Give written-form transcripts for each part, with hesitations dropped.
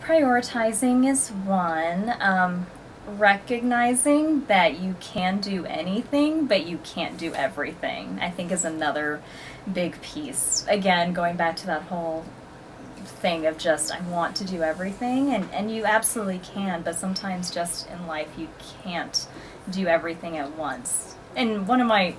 Prioritizing is one. Recognizing that you can do anything, but you can't do everything, I think is another big piece. Again, going back to that whole thing of just, I want to do everything, and you absolutely can, but sometimes just in life you can't do everything at once. And one of my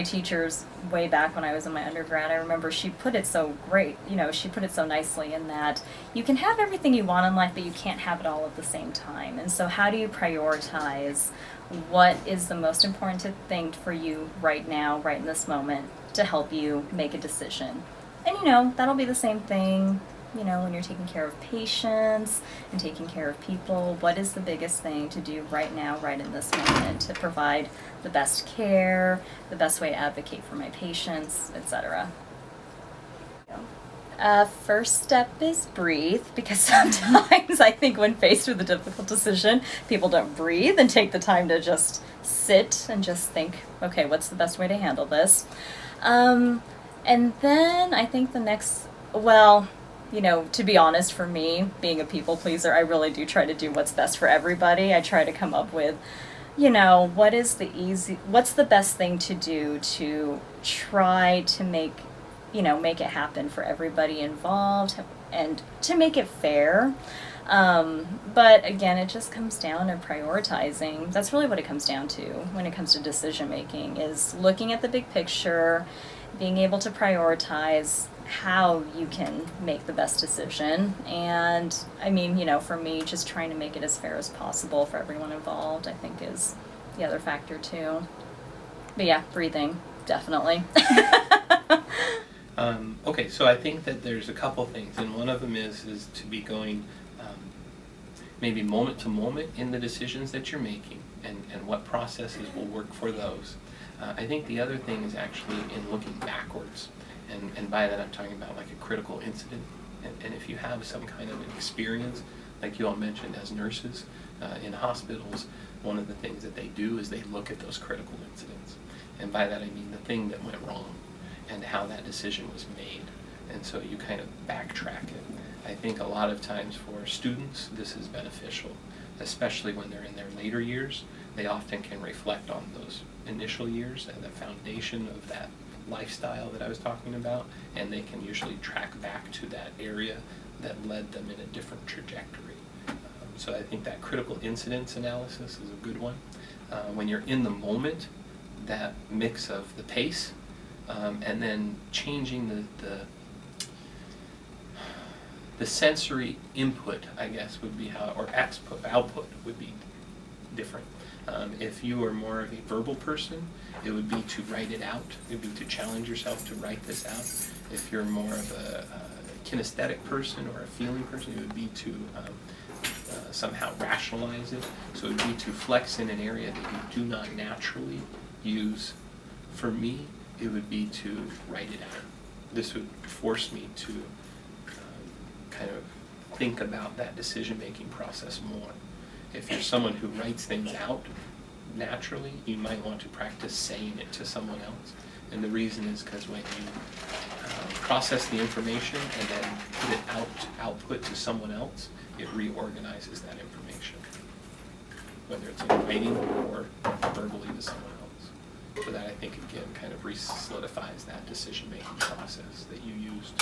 teachers way back when I was in my undergrad, I remember she put it so great, she put it so nicely in that you can have everything you want in life, but you can't have it all at the same time. And so how do you prioritize what is the most important thing for you right now, right in this moment, to help you make a decision? And that'll be the same thing, when you're taking care of patients and taking care of people. What is the biggest thing to do right now, right in this moment, to provide the best care, the best way to advocate for my patients, etc. First step is breathe, because sometimes I think when faced with a difficult decision, people don't breathe and take the time to just sit and just think, okay, what's the best way to handle this? And then I think the next, to be honest, for me, being a people pleaser, I really do try to do what's best for everybody. I try to come up with, what's the best thing to do to try to make it happen for everybody involved and to make it fair. But again, it just comes down to prioritizing. That's really what it comes down to when it comes to decision making, is looking at the big picture, being able to prioritize how you can make the best decision. And for me, just trying to make it as fair as possible for everyone involved, I think, is the other factor too. But yeah, breathing, definitely. Okay, so I think that there's a couple things, and one of them is to be going maybe moment to moment in the decisions that you're making, and what processes will work for those. I think the other thing is actually in looking backwards, and by that I'm talking about like a critical incident, and if you have some kind of an experience, like you all mentioned as nurses in hospitals, one of the things that they do is they look at those critical incidents, and by that I mean the thing that went wrong and how that decision was made, and so you kind of backtrack it. I think a lot of times for students this is beneficial, especially when they're in their later years. They often can reflect on those initial years and the foundation of that lifestyle that I was talking about, and they can usually track back to that area that led them in a different trajectory. So I think that critical incidents analysis is a good one. When you're in the moment, that mix of the pace and then changing the sensory input, I guess, would be how, or output would be different. If you are more of a verbal person, it would be to write it out. It would be to challenge yourself to write this out. If you're more of a kinesthetic person or a feeling person, it would be to somehow rationalize it. So it would be to flex in an area that you do not naturally use. For me, it would be to write it out. This would force me to kind of think about that decision-making process more. If you're someone who writes things out naturally, you might want to practice saying it to someone else. And the reason is because when you process the information and then put it output to someone else, it reorganizes that information, whether it's in writing or verbally to someone else. So that, I think, again, kind of solidifies that decision-making process that you used.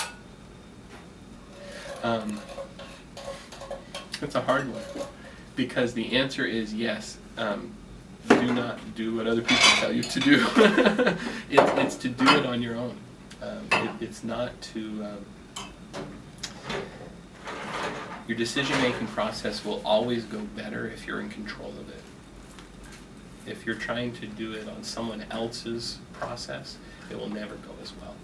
It's a hard one, because the answer is yes. Do not do what other people tell you to do. It's to do it on your own. It's not to... your decision-making process will always go better if you're in control of it. If you're trying to do it on someone else's process, it will never go as well.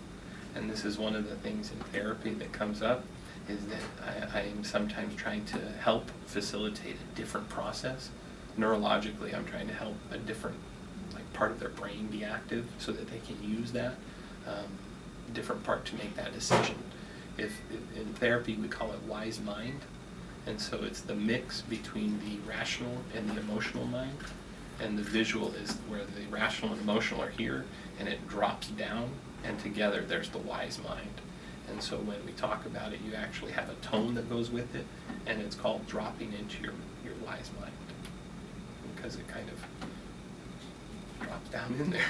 And this is one of the things in therapy that comes up, is that I am sometimes trying to help facilitate a different process. Neurologically, I'm trying to help a different part of their brain be active so that they can use that different part to make that decision. If in therapy we call it wise mind, and so it's the mix between the rational and the emotional mind, and the visual is where the rational and emotional are here, and it drops down, and together there's the wise mind. And so when we talk about it, you actually have a tone that goes with it, and it's called dropping into your wise mind, because it kind of drops down in there.